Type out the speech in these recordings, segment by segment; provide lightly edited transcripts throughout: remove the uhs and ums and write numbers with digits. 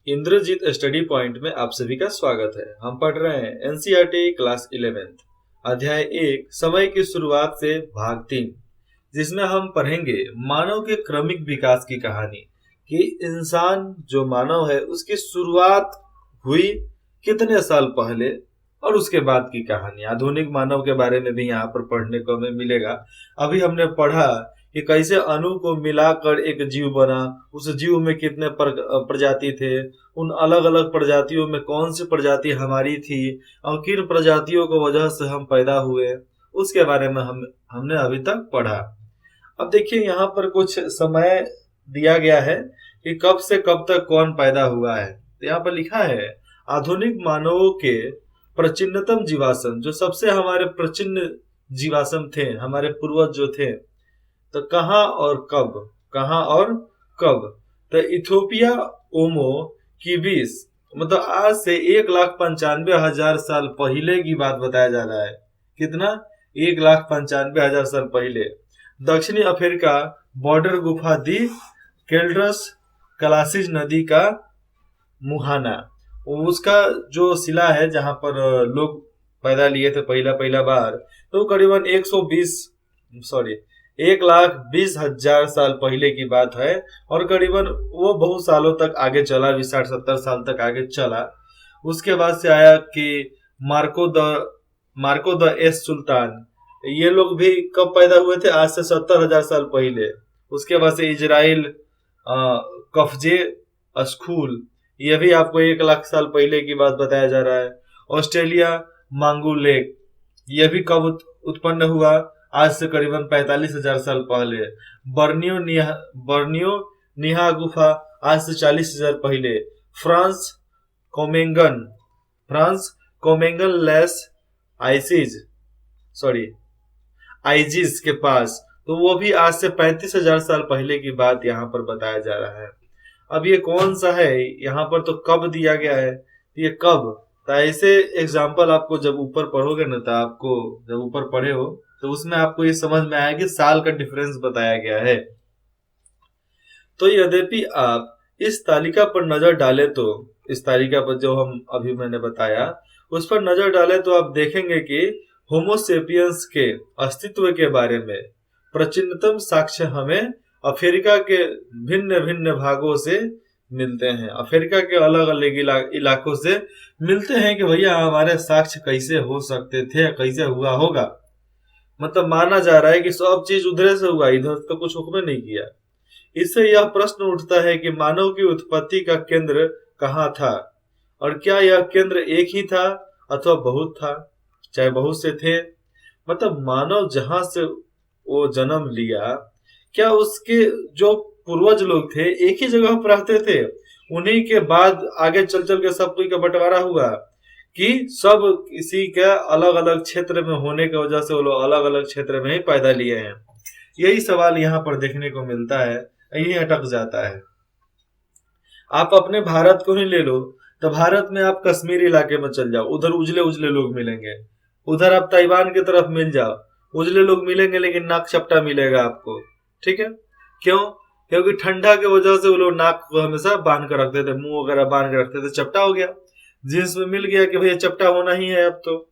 Indrajit study point में आप सभी का स्वागत है। हम पढ़ रहे हैं एनसीईआरटी क्लास 11th अध्याय 1 समय की शुरुआत से भाग 3, जिसमें हम पढ़ेंगे मानव के क्रमिक विकास की कहानी कि इंसान जो मानव है उसकी शुरुआत हुई कितने साल पहले और उसके बाद की कहानी। आधुनिक मानव के बारे में भी यहाँ पर पढ़ने को हमें मिलेगा। अभी हमने पढ़ा कि कैसे अणु को मिलाकर एक जीव बना, उस जीव में कितने प्रजाति थे, उन अलग अलग प्रजातियों में कौन सी प्रजाति हमारी थी और किन प्रजातियों को वजह से हम पैदा हुए, उसके बारे में हमने अभी तक पढ़ा। अब देखिए यहाँ पर कुछ समय दिया गया है कि कब से कब तक कौन पैदा हुआ है। तो यहाँ पर लिखा है आधुनिक मानवों के प्राचीनतम जीवाश्म, जो सबसे हमारे प्राचीन जीवाश्म थे, हमारे पूर्वज जो थे, तो कहाँ और कब, कहाँ और कब। तो इथोपिया ओमो की 20 मतलब आज से 1,95,000 साल पहले की बात बताया जा रहा है। कितना? 1,95,000 साल पहले दक्षिणी अफ्रीका बॉर्डर गुफा दी केल्ड्रस कलासिस नदी का मुहाना, उसका जो शिला है जहां पर लोग पैदा लिए थे पहला पहला बार, तो करीबन 1,20,000 साल पहले की बात है। और करीबन वो बहुत सालों तक आगे चला, 60-70 साल तक आगे चला। उसके बाद से आया कि मार्को द एस सुल्तान, ये लोग भी कब पैदा हुए थे? आज से 70,000 साल पहले। उसके बाद से इजराइल कफजे स्कूल, यह भी आपको 1 लाख साल पहले की बात बताया जा रहा है। ऑस्ट्रेलिया मांगू लेक, यह भी कब उत्पन्न हुआ? आज से करीबन 45,000 साल पहले। बर्नियो निहा गुफा, आज से 40,000 पहले। फ्रांस कोमेंगन लेस आइजिस के पास, तो वो भी आज से 35,000 साल पहले की बात यहाँ पर बताया जा रहा है। अब ये कौन सा है? यहाँ पर तो कब दिया गया है, ये कब। तो ऐसे एग्जाम्पल आपको जब ऊपर पढ़ोगे ना, तो आपको जब ऊपर पढ़े हो तो उसमें आपको ये समझ में आया कि साल का डिफरेंस बताया गया है। तो यद्यपि आप इस तालिका पर नजर डालें, तो इस तालिका पर जो हम अभी मैंने बताया उस पर नजर डालें, तो आप देखेंगे कि होमोसेपियंस के अस्तित्व के बारे में प्राचीनतम साक्ष्य हमें अफ्रीका के भिन्न भिन्न भागों से मिलते हैं। अफ्रीका के अलग अलग इलाकों से मिलते हैं कि भैया हमारे साक्ष्य कैसे हो सकते थे, कैसे हुआ होगा। मतलब माना जा रहा है कि सब चीज उधर से हुआ, इधर तो कुछ हुक्म नहीं किया। इससे यह प्रश्न उठता है कि मानव की उत्पत्ति का केंद्र कहाँ था, और क्या यह केंद्र एक ही था अथवा बहुत था, चाहे बहुत से थे। मतलब मानव जहां से वो जन्म लिया, क्या उसके जो पूर्वज लोग थे एक ही जगह पर रहते थे? उन्हीं के बाद आगे चल चल के सब कोई का बंटवारा हुआ कि सब किसी के अलग अलग क्षेत्र में होने की वजह से वो लोग अलग अलग क्षेत्र में ही पैदा लिए हैं? यही सवाल यहाँ पर देखने को मिलता है, यही अटक जाता है। आप अपने भारत को ही ले लो, तो भारत में आप कश्मीर इलाके में चल जाओ, उधर उजले उजले लोग मिलेंगे। उधर आप ताइवान की तरफ मिल जाओ, उजले लोग मिलेंगे लेकिन नाक चपटा मिलेगा आपको। ठीक है, क्यों? क्योंकि ठंडा की वजह से वो लोग नाक को हमेशा बांध कर रखते थे, मुंह वगैरह बांध कर रखते थे, चपटा हो गया। जींस में मिल गया कि भैया चपटा होना ही है अब तो।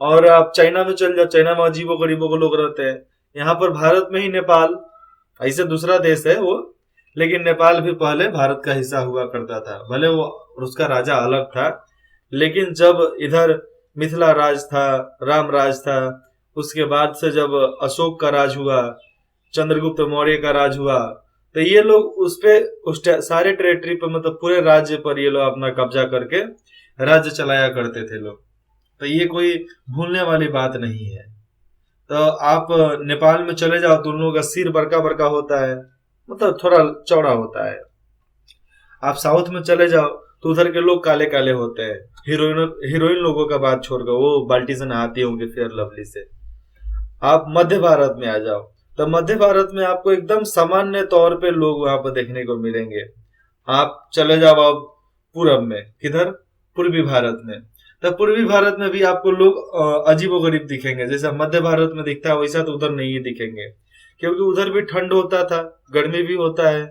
और आप चाइना में चल जाओ, चाइना में अजीबो गरीबों को लोग रहते हैं। यहाँ पर भारत में ही नेपाल, ऐसे दूसरा देश है वो, लेकिन नेपाल भी पहले भारत का हिस्सा हुआ करता था। भले वो उसका राजा अलग था, लेकिन जब इधर मिथिला राज था, राम राज था, उसके बाद से जब अशोक का राज हुआ, चंद्रगुप्त मौर्य का राज हुआ, तो ये लोग उस सारे टेरिटरी पर, मतलब पूरे राज्य पर ये लोग अपना कब्जा करके राज्य चलाया करते थे लोग। तो ये कोई भूलने वाली बात नहीं है। तो आप नेपाल में चले जाओ तो उन लोगों का सिर बड़का बड़का होता है, मतलब थोड़ा चौड़ा होता है। आप साउथ में चले जाओ तो उधर के लोग काले काले होते हैं। हीरोइन लोगों का बात छोड़कर, वो बाल्टी से नहाती होंगे फेयर लवली से। आप मध्य भारत में आ जाओ तो मध्य भारत में आपको एकदम सामान्य तौर पे लोग वहां पर देखने को मिलेंगे। आप चले जाओ अब पूरब में, किधर? पूर्वी भारत में। तो पूर्वी भारत में भी आपको लोग अजीबोगरीब दिखेंगे। जैसा मध्य भारत में दिखता है वैसा तो उधर नहीं दिखेंगे, क्योंकि उधर भी ठंड होता था, गर्मी भी होता है।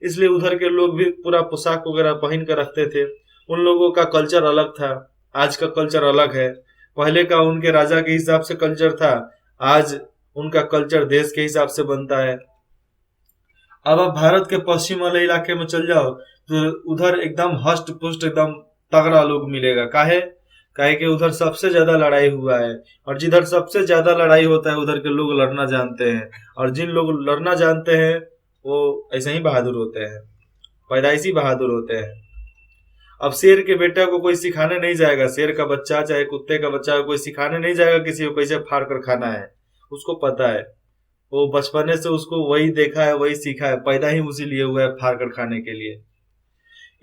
इसलिए उधर के लोग भी पूरा पोशाक वगैरह पहन कर रखते थे। उन लोगों का कल्चर अलग था, आज का कल्चर अलग है। पहले का उनके राजा के हिसाब से कल्चर था, आज उनका कल्चर देश के हिसाब से बनता है। अब आप भारत के पश्चिम वाले इलाके में चल जाओ तो उधर एकदम हष्ट पुष्ट एकदम तगड़ा लोग मिलेगा। काहे काहे कि उधर सबसे ज्यादा लड़ाई हुआ है, और जिधर सबसे ज्यादा लड़ाई होता है उधर के लोग लड़ना जानते हैं, और जिन लोग लड़ना जानते हैं वो ऐसे ही बहादुर होते हैं, पैदाइशी बहादुर होते हैं। अब शेर के बेटा को कोई सिखाने नहीं जाएगा, शेर का बच्चा चाहे कुत्ते का बच्चा कोई सिखाने नहीं जाएगा किसी को कैसे फाड़ कर खाना है। उसको पता है, वो बचपने से उसको वही देखा है, वही सीखा है, पैदा ही उसी लिए हुआ है फाड़ कर खाने के लिए।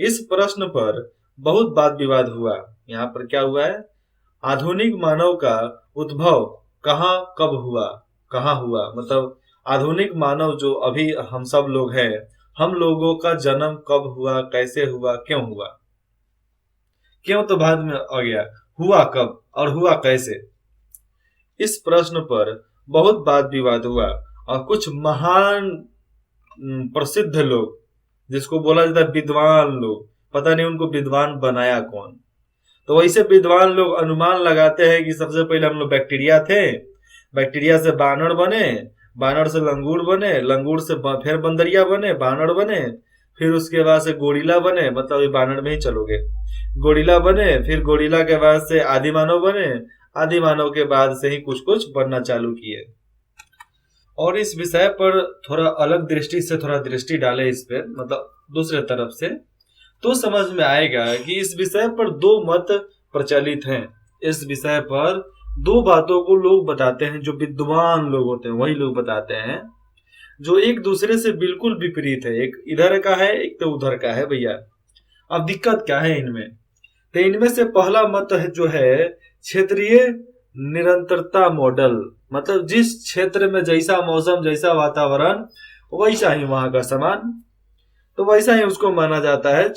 इस प्रश्न पर बहुत वाद विवाद हुआ। यहाँ पर क्या हुआ है, आधुनिक मानव का उद्भव कहाँ कब हुआ, कहाँ हुआ, मतलब आधुनिक मानव जो अभी हम सब लोग हैं, हम लोगों का जन्म कब हुआ, कैसे हुआ, क्यों हुआ। क्यों तो बाद में आ गया, हुआ कब और हुआ कैसे। इस प्रश्न पर बहुत वाद विवाद हुआ, और कुछ महान प्रसिद्ध लोग, जिसको बोला जाता है विद्वान लोग, पता नहीं उनको विद्वान बनाया कौन, तो वैसे विद्वान लोग अनुमान लगाते हैं कि सबसे पहले हम लोग बैक्टीरिया थे, बैक्टीरिया से बानर बने, बानर से लंगूर बने, लंगूर से फिर बंदरिया बने, बानर बने, फिर उसके बाद से गोरिल्ला बने, मतलब ये बानर में ही चलोगे, गोरिल्ला बने, फिर गोरिल्ला के बाद से आदि मानव बने, आदि मानव के बाद से ही कुछ कुछ बनना चालू किए। और इस विषय पर थोड़ा अलग दृष्टि से थोड़ा दृष्टि डाले इस पे, मतलब दूसरे तरफ से, तो समझ में आएगा कि इस विषय पर दो मत प्रचलित हैं। इस विषय पर दो बातों को लोग बताते हैं, जो विद्वान लोग होते हैं वही लोग बताते हैं, जो एक दूसरे से बिल्कुल विपरीत है। एक इधर का है, एक तो उधर का है भैया। अब दिक्कत क्या है इनमें, तो इनमें से पहला मत है जो है क्षेत्रीय निरंतरता मॉडल, मतलब जिस क्षेत्र में जैसा मौसम, जैसा वातावरण, वैसा ही वहां का सामान, तो वैसा ही उसको माना जाता है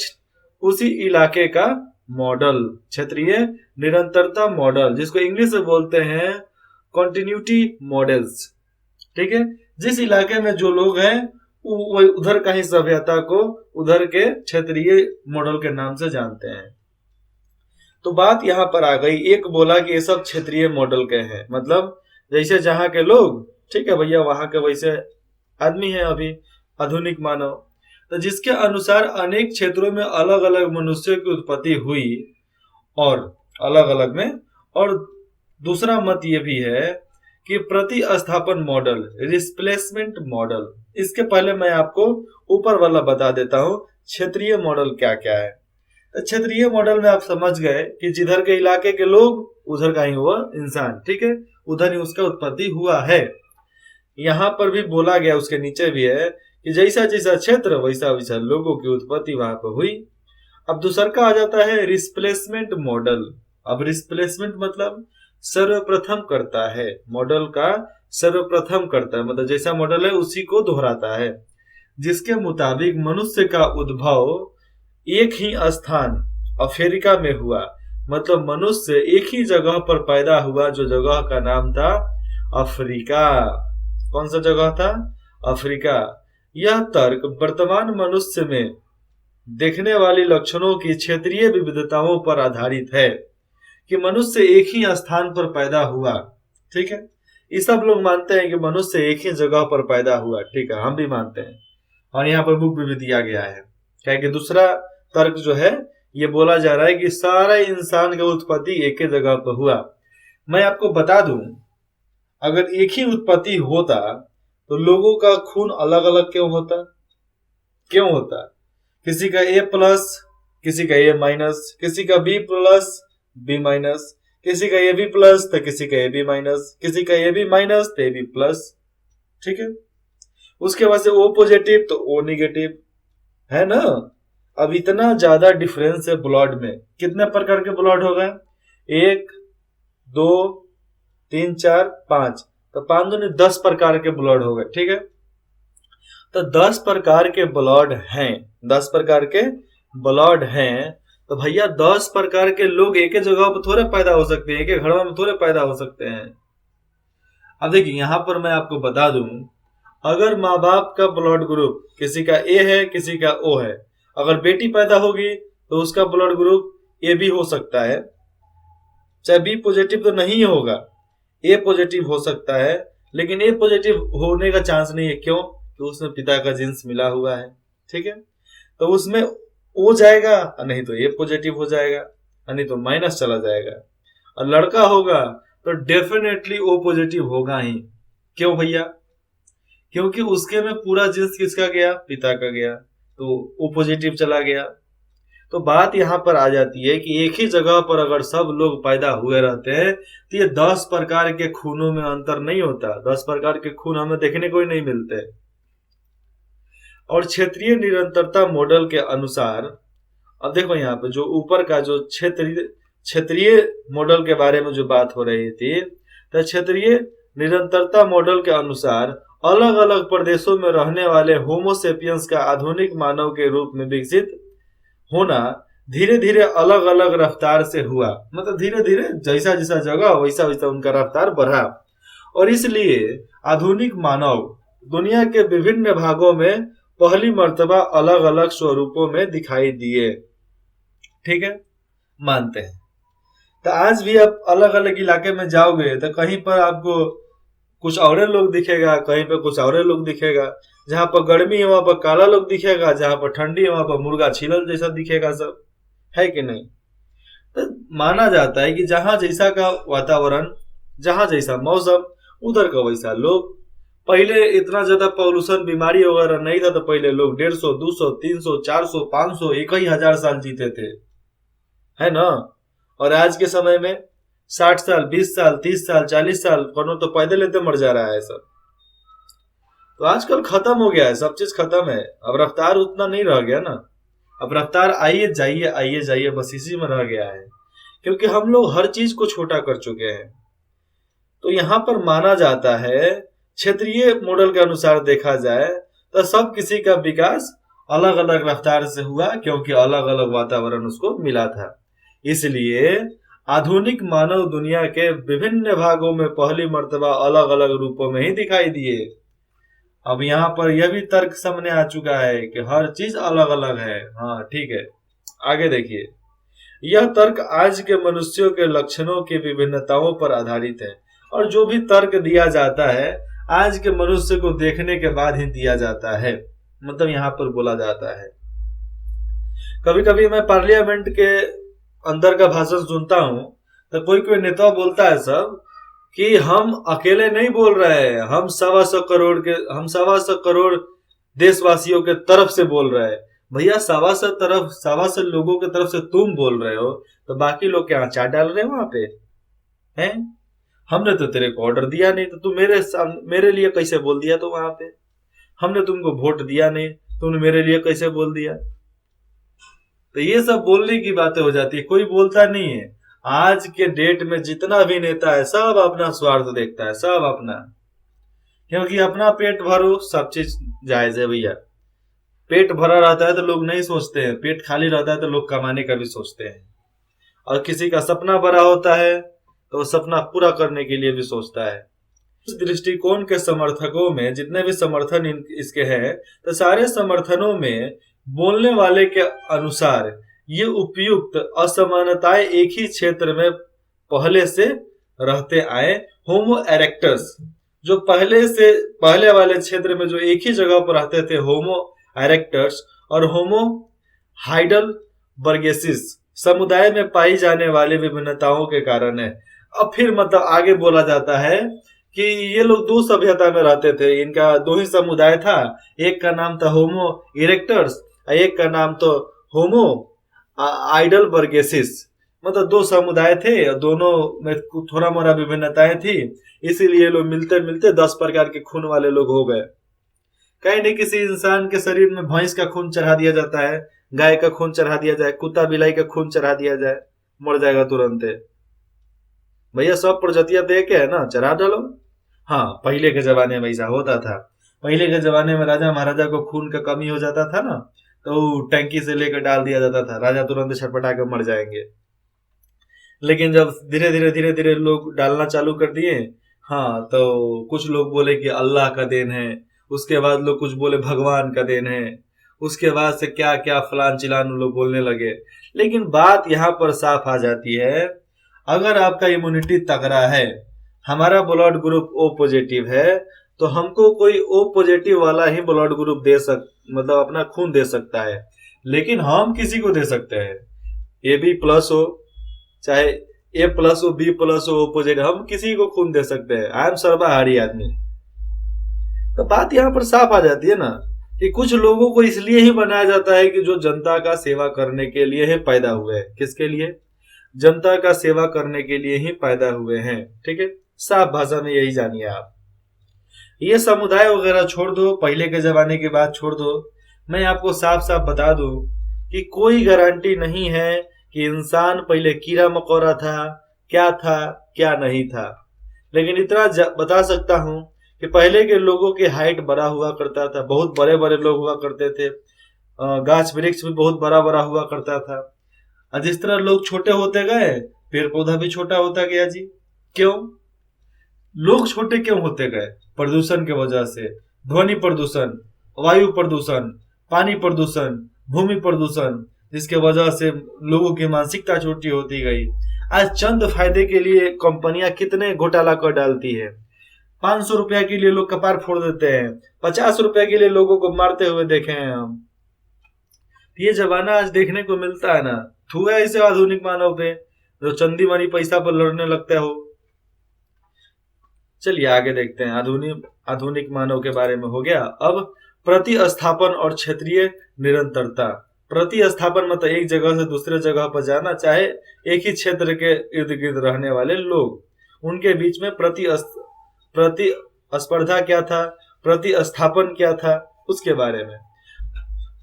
उसी इलाके का मॉडल, क्षेत्रीय निरंतरता मॉडल, जिसको इंग्लिश में बोलते हैं कॉन्टिन्यूटी मॉडल्स। ठीक है, जिस इलाके में जो लोग हैं वो उधर का ही सभ्यता को उधर के क्षेत्रीय मॉडल के नाम से जानते हैं। तो बात यहाँ पर आ गई, एक बोला कि ये सब क्षेत्रीय मॉडल के हैं, मतलब जैसे जहाँ के लोग, ठीक है भैया, वहां के वैसे आदमी है अभी आधुनिक मानव। तो जिसके अनुसार अनेक क्षेत्रों में अलग अलग मनुष्यों की उत्पत्ति हुई, और अलग अलग में, और दूसरा मत ये भी है कि प्रतिस्थापन मॉडल, रिप्लेसमेंट मॉडल। इसके पहले मैं आपको ऊपर वाला बता देता हूँ क्षेत्रीय मॉडल क्या क्या है। तो क्षेत्रीय मॉडल में आप समझ गए कि जिधर के इलाके के लोग उधर का ही हुआ इंसान, ठीक है, उधर ही उसका उत्पत्ति हुआ है। यहाँ पर भी बोला गया, उसके नीचे भी है कि जैसा जैसा क्षेत्र वैसा वैसा लोगों की उत्पत्ति वहां पर हुई। अब दूसरा का आ जाता है रिप्लेसमेंट मॉडल। अब रिप्लेसमेंट मतलब सर्वप्रथम करता है, मॉडल का सर्वप्रथम करता है, मतलब जैसा मॉडल है उसी को दोहराता है, जिसके मुताबिक मनुष्य का उद्भव एक ही स्थान अफ्रीका में हुआ, मतलब मनुष्य एक ही जगह पर पैदा हुआ, जो जगह का नाम था अफ्रीका। कौन सा जगह था? अफ्रीका। यह तर्क वर्तमान मनुष्य में देखने वाली लक्षणों की क्षेत्रीय विविधताओं पर आधारित है कि मनुष्य एक ही स्थान पर पैदा हुआ। ठीक है, ये सब लोग मानते हैं कि मनुष्य एक ही जगह पर पैदा हुआ, ठीक है, हम भी मानते हैं, और यहाँ पर बुक भी दिया गया है। क्या कि दूसरा तर्क जो है ये बोला जा रहा है कि सारा इंसान का उत्पत्ति एक ही जगह पर हुआ। मैं आपको बता दूं, अगर एक ही उत्पत्ति होता तो लोगों का खून अलग अलग क्यों होता? क्यों होता? किसी का A प्लस, किसी का A माइनस, किसी का B प्लस B माइनस, किसी का AB प्लस तो किसी का AB माइनस, किसी का AB माइनस तो AB प्लस। ठीक है, उसके बाद से O पॉजिटिव तो O निगेटिव, है ना। अब इतना ज्यादा डिफरेंस है ब्लड में। कितने प्रकार के ब्लड हो गए? 1 2 3 4 5, तो 5 दूनी 10 प्रकार के ब्लड हो गए। ठीक है, तो 10 प्रकार के ब्लड हैं, 10 प्रकार के ब्लड हैं, तो भैया 10 प्रकार के लोग एक ही जगह पर थोड़े पैदा हो सकते हैं, एक ही घर में थोड़े पैदा हो सकते हैं। अब देखिए यहाँ पर मैं आपको बता दूं, अगर माँ बाप का ब्लड ग्रुप किसी का ए है, किसी का ओ है, अगर बेटी पैदा होगी तो उसका ब्लड ग्रुप ए भी हो सकता है, चाहे बी पॉजिटिव तो नहीं होगा, ए पॉजिटिव हो सकता है, लेकिन ए पॉजिटिव होने का चांस नहीं है। क्यों? तो उसमें पिता का जीन्स मिला हुआ है। ठीक है, तो उसमें ओ जाएगा, नहीं तो ए पॉजिटिव हो जाएगा, नहीं तो माइनस चला जाएगा। और लड़का होगा तो डेफिनेटली ओ पॉजिटिव होगा ही। क्यों भैया? क्योंकि उसके में पूरा जीन्स किसका गया? पिता का गया, तो ओ पॉजिटिव चला गया। तो बात यहाँ पर आ जाती है कि एक ही जगह पर अगर सब लोग पैदा हुए रहते हैं तो ये 10 प्रकार के खूनों में अंतर नहीं होता। 10 प्रकार के खून हमें देखने को ही नहीं मिलते। और क्षेत्रीय निरंतरता मॉडल के अनुसार, अब देखो यहाँ पे जो ऊपर का जो क्षेत्रीय मॉडल के बारे में जो बात हो रही थी, तो क्षेत्रीय निरंतरता मॉडल के अनुसार अलग अलग प्रदेशों में रहने वाले होमोसेपियंस का आधुनिक मानव के रूप में विकसित होना धीरे धीरे अलग अलग रफ्तार से हुआ। मतलब धीरे धीरे जैसा जैसा जगह वैसा वैसा उनका रफ्तार बढ़ा, और इसलिए आधुनिक मानव दुनिया के विभिन्न भागों में पहली मर्तबा अलग अलग स्वरूपों में दिखाई दिए। ठीक है, मानते हैं। तो आज भी आप अलग अलग इलाके में जाओगे तो कहीं पर आपको कुछ और लोग दिखेगा, कहीं पर कुछ और लोग दिखेगा। जहां पर गर्मी है वहां पर काला लोग दिखेगा, जहां पर ठंडी है वहां पर मुर्गा छिलल जैसा दिखेगा। सब है कि नहीं? तो माना जाता है कि जहां जैसा का वातावरण, जहां जैसा मौसम, उधर का वैसा लोग। पहले इतना ज्यादा पॉल्यूशन बीमारी वगैरह नहीं था, तो पहले लोग 150, 200, 300, 400, 500, 1000 साल जीते थे, है ना? और आज के समय में 60 साल, 20 साल, 30 साल, 40 साल, कोनो तो पैदल लेते मर जा रहा है सब। तो आजकल खत्म हो गया है, सब चीज खत्म है। अब रफ्तार उतना नहीं रह गया ना। अब रफ्तार आइए जाइए बस इसी में रह गया है, क्योंकि हम लोग हर चीज को छोटा कर चुके हैं। तो यहाँ पर माना जाता है, क्षेत्रीय मॉडल के अनुसार देखा जाए तो सब किसी का विकास अलग अलग रफ्तार से हुआ, क्योंकि अलग अलग वातावरण उसको मिला था। इसलिए आधुनिक मानव दुनिया के विभिन्न भागों में पहली मर्तबा अलग अलग रूपों में ही दिखाई दिए। अब यहाँ पर यह भी तर्क सामने आ चुका है कि हर चीज अलग अलग है। हाँ ठीक है, आगे देखिए। यह तर्क आज के मनुष्यों के लक्षणों की विभिन्नताओं पर आधारित है, और जो भी तर्क दिया जाता है आज के मनुष्य को देखने के बाद ही दिया जाता है। मतलब यहाँ पर बोला जाता है, कभी कभी मैं पार्लियामेंट के अंदर का भाषण सुनता हूँ तो कोई कोई नेता बोलता है सब कि हम अकेले नहीं बोल रहे हैं, हम 125 करोड़ देशवासियों के तरफ से बोल रहे हैं। भैया 125 लोगों के तरफ से तुम बोल रहे हो, तो बाकी लोग क्या अचार डाल रहे हैं वहां पे? हैं? हमने तो तेरे को ऑर्डर दिया नहीं, तो तू मेरे लिए कैसे बोल दिया? तो वहां पे हमने तुमको वोट दिया नहीं, तुमने मेरे लिए कैसे बोल दिया? तो ये सब बोलने की बातें हो जाती है, कोई बोलता नहीं है। आज के डेट में जितना भी नेता है सब अपना स्वार्थ देखता है, सब अपना। क्योंकि अपना पेट भरो सब चीज जायज है भैया। पेट भरा रहता है तो लोग नहीं सोचते हैं, पेट खाली रहता है तो लोग कमाने का भी सोचते हैं। और किसी का सपना बड़ा होता है तो वो सपना पूरा करने के लिए भी सोचता है। इस दृष्टिकोण के समर्थकों में जितने भी समर्थन इसके हैं, तो सारे समर्थनों में बोलने वाले के अनुसार ये उपयुक्त असमानताएं एक ही क्षेत्र में पहले से रहते आए। होमो इरेक्टस जो पहले वाले क्षेत्र में जो एक ही जगह पर रहते थे, होमो इरेक्टस और होमो हाइडेलबर्गेसिस समुदाय में पाई जाने वाली विभिन्नताओं के कारण है। अब फिर मतलब आगे बोला जाता है कि ये लोग दो सभ्यता में रहते थे, इनका दो ही समुदाय था। एक का नाम था होमो इरेक्टर्स, एक का नाम तो होमो हाइडेलबर्गेसिस। मतलब दो समुदाय थे और दोनों में थोड़ा मोड़ा विभिन्नताएं थी, इसीलिए लोग मिलते मिलते 10 प्रकार के खून वाले लोग हो गए। कहीं नहीं किसी इंसान के शरीर में भैंस का खून चढ़ा दिया जाता है, गाय का खून चढ़ा दिया जाए, कुत्ता बिलाई का खून चढ़ा दिया जाए, मर जाएगा तुरंत। भैया सब प्रजातियां दे के है ना, चढ़ा डालो। हाँ, पहले के जमाने में ऐसा होता था। पहले के जमाने में राजा महाराजा को खून का कमी हो जाता था ना, तो टैंकी से लेकर डाल दिया जाता था, राजा तुरंत छटपटा के मर जाएंगे। लेकिन जब धीरे धीरे लोग डालना चालू कर दिए, हाँ, तो कुछ लोग बोले कि अल्लाह का देन है, उसके बाद लोग कुछ बोले भगवान का देन है, उसके बाद से क्या क्या फलान चिलान लोग बोलने लगे। लेकिन बात यहाँ पर साफ आ जाती है, अगर आपका इम्यूनिटी तगड़ा है, हमारा ब्लड ग्रुप ओ पॉजिटिव है, तो हमको कोई ओ पॉजिटिव वाला ही ब्लड ग्रुप मतलब अपना खून दे सकता है। लेकिन हम किसी को दे सकते हैं, ए बी प्लस हो, चाहे ए प्लस हो, बी प्लस हो, ओ पॉजिटिव, हम किसी को खून दे सकते हैं। आई एम सर्वाहारी आदमी। तो बात यहाँ पर साफ आ जाती है ना कि कुछ लोगों को इसलिए ही बनाया जाता है कि जो जनता का सेवा करने के लिए ही पैदा हुए हैं। किसके लिए? जनता का सेवा करने के लिए ही पैदा हुए हैं। ठीक है, साफ भाषा में यही जानिए आप। ये समुदाय वगैरह छोड़ दो, पहले के जमाने की बात छोड़ दो। मैं आपको साफ साफ बता दूं कि कोई गारंटी नहीं है कि इंसान पहले कीड़ा मकोड़ा था क्या नहीं था। लेकिन इतना बता सकता हूं कि पहले के लोगों की हाइट बड़ा हुआ करता था, बहुत बड़े बड़े लोग हुआ करते थे, गाछ वृक्ष भी बहुत बड़ा बड़ा हुआ करता था। और जिस तरह लोग छोटे होते गए, पेड़ पौधा भी छोटा होता गया जी। क्यों? लोग छोटे क्यों होते गए? प्रदूषण के वजह से। ध्वनि प्रदूषण, वायु प्रदूषण, पानी प्रदूषण, भूमि प्रदूषण, जिसके वजह से लोगों की मानसिकता छोटी होती गई। आज चंद फायदे के लिए कंपनियां कितने घोटाला कर डालती है। 500 रुपया के लिए लोग कपार फोड़ देते हैं, 50 रुपया के लिए लोगों को मारते हुए देखे हैं हम। ये जमाना आज देखने को मिलता है ना। थू है इसे आधुनिक मानव पे, जो चंदी मानी पैसा पर लड़ने लगते हो। चलिए आगे देखते हैं। आधुनिक मानव के बारे में हो गया। अब प्रतिस्थापन और क्षेत्रीय निरंतरता। प्रतिस्थापन मतलब एक जगह से दूसरे जगह पर जाना, चाहे एक ही क्षेत्र के इर्द गिर्द रहने वाले लोग, उनके बीच में प्रतिस्पर्धा क्या था, प्रतिस्थापन क्या था, उसके बारे में।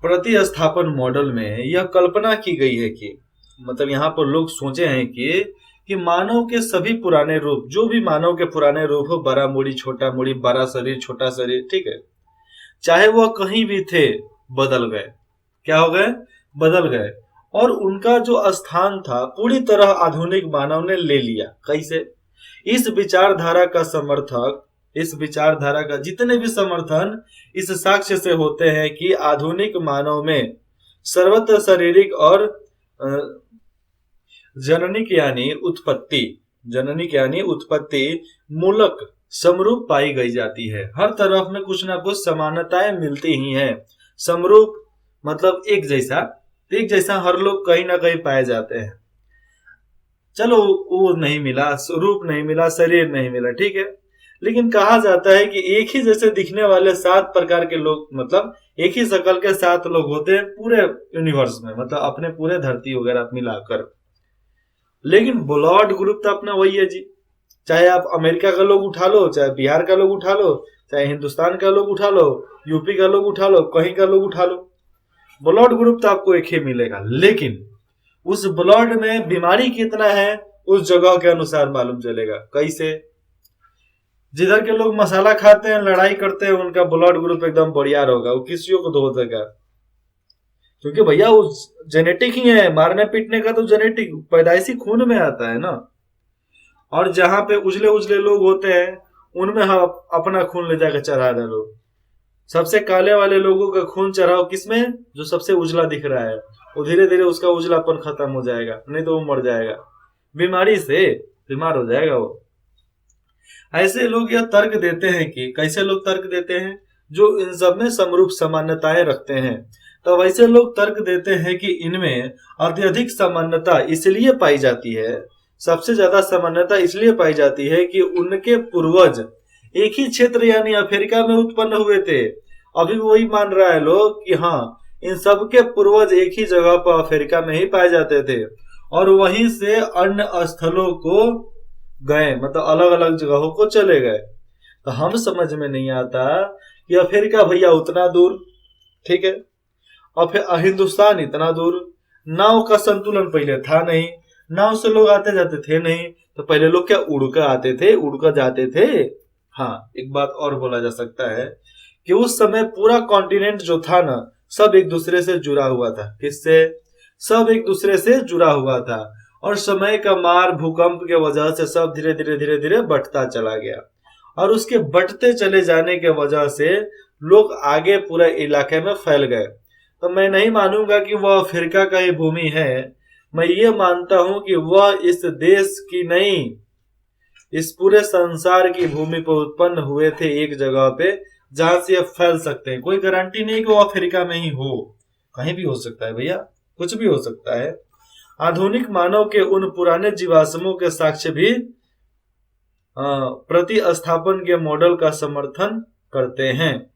प्रतिस्थापन मॉडल में यह कल्पना की गई है कि मतलब यहाँ पर लोग सोचे हैं कि मानव के सभी पुराने रूप, जो भी मानव के पुराने रूप हो, बड़ा मूड़ी, छोटा मूड़ी, बड़ा शरीर, छोटा शरीर, ठीक है, चाहे वह कहीं भी थे, बदल गए। क्या हो गए? बदल गए। और उनका जो स्थान था पूरी तरह आधुनिक मानव ने ले लिया। कैसे? इस विचारधारा का जितने भी समर्थन इस साक्ष्य से होते हैं कि आधुनिक मानव में सर्वत्र शारीरिक और जननिक यानी उत्पत्ति मूलक समरूप पाई गई जाती है। हर तरफ में कुछ ना कुछ समानताएं मिलती ही हैं। समरूप मतलब एक जैसा हर लोग कहीं ना कहीं पाए जाते हैं। चलो वो नहीं मिला, रूप नहीं मिला, शरीर नहीं मिला, ठीक है, लेकिन कहा जाता है कि एक ही जैसे दिखने वाले 7 प्रकार के लोग, मतलब एक ही शक्ल के 7 लोग होते हैं पूरे यूनिवर्स में, मतलब अपने पूरे धरती वगैरह मिलाकर। लेकिन ब्लड ग्रुप तो अपना वही है जी। चाहे आप अमेरिका का लोग उठा लो, चाहे बिहार का लोग उठा लो, चाहे हिंदुस्तान का लोग उठा लो, यूपी का लोग उठा लो, कहीं का लोग उठा लो, ब्लड ग्रुप तो आपको एक ही मिलेगा। लेकिन उस ब्लड में बीमारी कितना है उस जगह के अनुसार मालूम चलेगा। कैसे? जिधर के लोग मसाला खाते हैं, लड़ाई करते हैं, उनका ब्लड ग्रुप एकदम बढ़िया होगा, वो किसी को धो देगा, क्योंकि भैया वो जेनेटिक ही है। मारने पीटने का तो जेनेटिक पैदाइशी खून में आता है ना। और जहां पे उजले उजले लोग होते हैं उनमें हम अपना खून ले जाकर चढ़ा डालो। सबसे काले वाले लोगों का खून चढ़ाओ किसमें? जो सबसे उजला दिख रहा है, वो धीरे धीरे उसका उजलापन खत्म हो जाएगा, नहीं तो वो मर जाएगा, बीमारी से बीमार हो जाएगा वो। ऐसे लोग यह तर्क देते हैं कि, कैसे लोग तर्क देते हैं? जो इन सब में समरूप समानताएं रखते हैं। तो वैसे लोग तर्क देते हैं कि इनमें अत्यधिक समानता इसलिए पाई जाती है, सबसे ज्यादा समानता इसलिए पाई जाती है कि उनके पूर्वज एक ही क्षेत्र यानी अफ्रीका में उत्पन्न हुए थे। अभी वही मान रहा है लोग कि हाँ, इन सब के पूर्वज एक ही जगह पर अफ्रीका में ही पाए जाते थे और वहीं से अन्य स्थलों को गए, मतलब अलग अलग जगहों को चले गए। तो हम समझ में नहीं आता कि अफ्रीका भैया उतना दूर, ठीक है, और फिर हिंदुस्तान इतना दूर, नाव का संतुलन पहले था नहीं, नाव से लोग आते जाते थे नहीं, तो पहले लोग क्या उड़कर आते थे, उड़कर जाते थे। हाँ, एक बात और बोला जा सकता है कि उस समय पूरा कॉन्टिनेंट जो था ना, सब एक दूसरे से जुड़ा हुआ था। किससे? सब एक दूसरे से जुड़ा हुआ था। और समय का मार, भूकंप के वजह से सब धीरे धीरे बढ़ता चला गया। और उसके बढ़ते चले जाने के वजह से लोग आगे पूरे इलाके में फैल गए। तो मैं नहीं मानूंगा कि वह अफ्रीका का ही भूमि है, मैं ये मानता हूं कि वह इस देश की नहीं, इस पूरे संसार की भूमि पर उत्पन्न हुए थे, एक जगह पे जहां से ये फैल सकते हैं। कोई गारंटी नहीं कि वो अफ्रीका में ही हो, कहीं भी हो सकता है भैया, कुछ भी हो सकता है। आधुनिक मानव के उन पुराने जीवाश्मों के साक्ष्य भी प्रतिस्थापन के मॉडल का समर्थन करते हैं।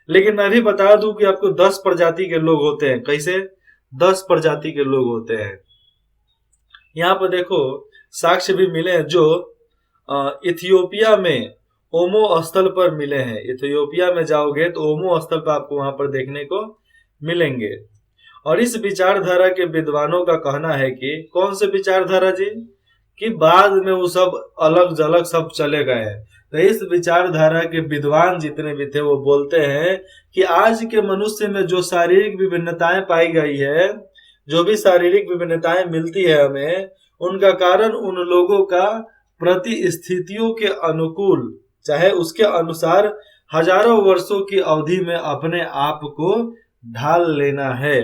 लेकिन मैं भी बता दूं कि आपको 10 प्रजाति के लोग होते हैं। कैसे? 10 प्रजाति के लोग होते हैं। यहाँ पर देखो साक्ष्य भी मिले हैं जो इथियोपिया में ओमो स्थल पर मिले हैं। इथियोपिया में जाओगे तो ओमो स्थल पर आपको वहां पर देखने को मिलेंगे। और इस विचारधारा के विद्वानों का कहना है कि कौन से विचारधारा जी, कि बाद में वो सब अलग जलग सब चले गए हैं। तो इस विचारधारा के विद्वान जितने भी थे वो बोलते हैं कि आज के मनुष्य में जो शारीरिक विभिन्नताएं पाई गई है, जो भी शारीरिक विभिन्नताएं मिलती है हमें, उनका कारण उन लोगों का परिस्थितियों के अनुकूल, चाहे उसके अनुसार हजारों वर्षों की अवधि में अपने आप को ढाल लेना है।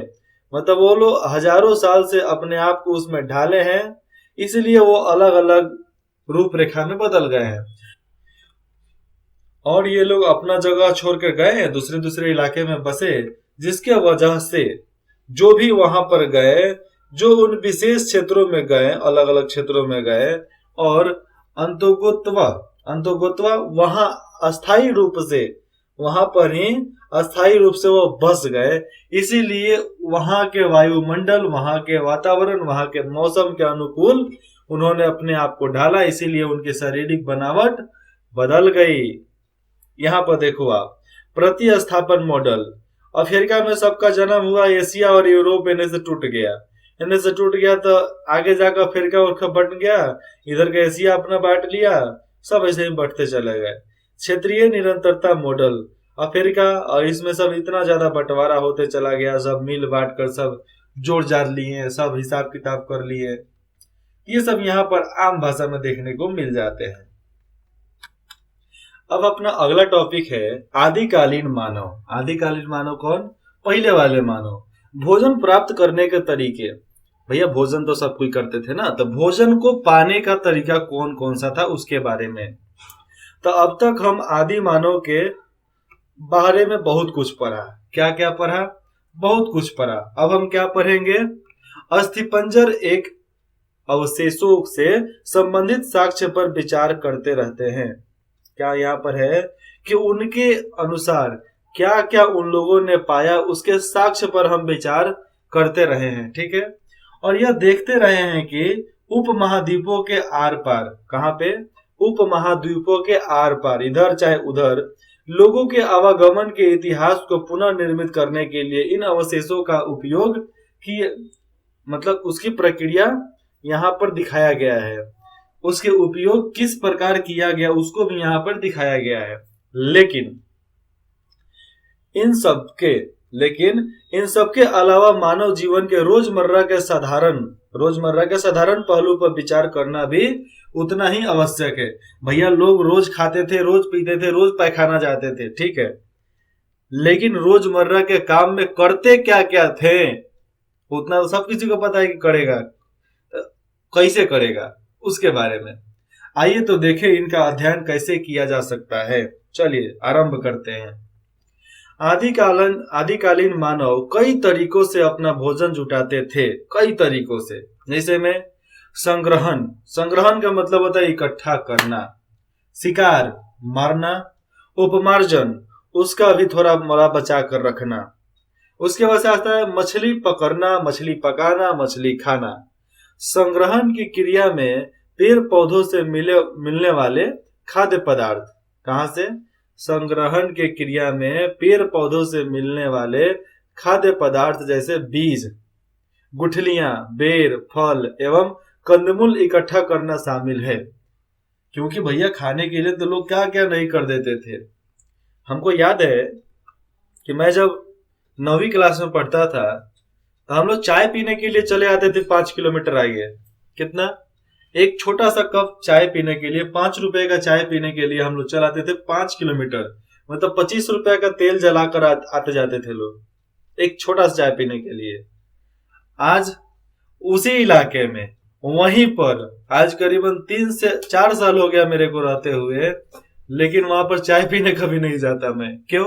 मतलब वो लोग हजारों साल से अपने आप को उसमें ढाले हैं, इसलिए वो अलग अलग रूपरेखा में बदल गए हैं। और ये लोग अपना जगह छोड़ कर गए हैं, दूसरे दूसरे इलाके में बसे, जिसके वजह से जो भी वहां पर गए, जो उन विशेष क्षेत्रों में गए, अलग अलग क्षेत्रों में गए, और अंतोगत्वा वहां अस्थायी रूप से, वहां पर ही अस्थायी रूप से वो बस गए। इसीलिए वहां के वायुमंडल, वहां के वातावरण, वहां के मौसम के अनुकूल उन्होंने अपने आप को ढाला, इसीलिए उनकी शारीरिक बनावट बदल गई। यहाँ पर देखो आप, प्रतिस्थापन मॉडल। अफ्रीका में सबका जन्म हुआ, एशिया और यूरोप इन्हें से टूट गया, इन्हें से टूट गया तो आगे जाकर अफ्रीका उनका बट गया, इधर का एशिया अपना बांट लिया, सब ऐसे ही बढ़ते चले गए। क्षेत्रीय निरंतरता मॉडल। अफ्रीका और इसमें सब इतना ज्यादा बंटवारा होते चला गया, सब मिल बांट कर सब जोड़ जाड़ लिए, सब हिसाब किताब कर लिए। ये सब यहाँ पर आम भाषा में देखने को मिल जाते हैं। अब अपना अगला टॉपिक है आदिकालीन मानव। आदिकालीन मानव कौन? पहले वाले मानव। भोजन प्राप्त करने के तरीके। भैया भोजन तो सब कोई करते थे ना, तो भोजन को पाने का तरीका कौन कौन सा था उसके बारे में। तो अब तक हम आदि मानव के बारे में बहुत कुछ पढ़ा। क्या क्या पढ़ा? बहुत कुछ पढ़ा। अब हम क्या पढ़ेंगे? अस्थिपंजर एक अवशेषों से संबंधित साक्ष्य पर विचार करते रहते हैं। क्या यहाँ पर है कि उनके अनुसार क्या क्या उन लोगों ने पाया, उसके साक्ष्य पर हम विचार करते रहे हैं। ठीक है, और यह देखते रहे हैं कि उपमहाद्वीपों के आर पार, कहाँ पे? उपमहाद्वीपों के आर पार, इधर चाहे उधर, लोगों के आवागमन के इतिहास को पुनः निर्मित करने के लिए इन अवशेषों का उपयोग किए, मतलब उसकी प्रक्रिया यहाँ पर दिखाया गया है, उसके उपयोग किस प्रकार किया गया उसको भी यहाँ पर दिखाया गया है। लेकिन इन सबके अलावा मानव जीवन के रोजमर्रा के साधारण पहलू पर विचार करना भी उतना ही आवश्यक है। भैया लोग रोज खाते थे, रोज पीते थे, रोज पैखाना जाते थे, ठीक है, लेकिन रोजमर्रा के काम में करते क्या क्या थे उतना तो सब किसी को पता है कि करेगा, कैसे करेगा उसके बारे में। आइए तो देखें इनका अध्ययन कैसे किया जा सकता है। चलिए आरंभ करते हैं। आदिकालीन मानव कई तरीकों से अपना भोजन जुटाते थे, कई तरीकों से। जैसे में संग्रहण का मतलब होता है इकट्ठा करना, शिकार मारना, उपमार्जन उसका भी थोड़ा मोड़ा बचा कर रखना, उसके बाद से आता है मछली पकड़ना, मछली पकाना, मछली खाना। संग्रहण की क्रिया में पेड़ पौधों से मिलने वाले खाद्य पदार्थ, कहां से? संग्रहण के क्रिया में पेड़ पौधों से मिलने वाले खाद्य पदार्थ जैसे बीज, गुठलियां, बेर, फल एवं कंदमूल इकट्ठा करना शामिल है। क्योंकि भैया खाने के लिए तो लोग क्या क्या नहीं कर देते थे। हमको याद है कि मैं जब 9वीं क्लास में पढ़ता था तो हम लोग चाय पीने के लिए चले आते थे 5 किलोमीटर आगे। कितना? एक छोटा सा कप चाय पीने के लिए, 5 रुपए का चाय पीने के लिए हम लोग चलाते थे 5 किलोमीटर। मतलब 25 रुपए का तेल जलाकर आते जाते थे लोग एक छोटा सा चाय पीने के लिए। आज उसी इलाके में वहीं पर आज करीबन 3 से 4 साल हो गया मेरे को रहते हुए, लेकिन वहां पर चाय पीने कभी नहीं जाता मैं। क्यों?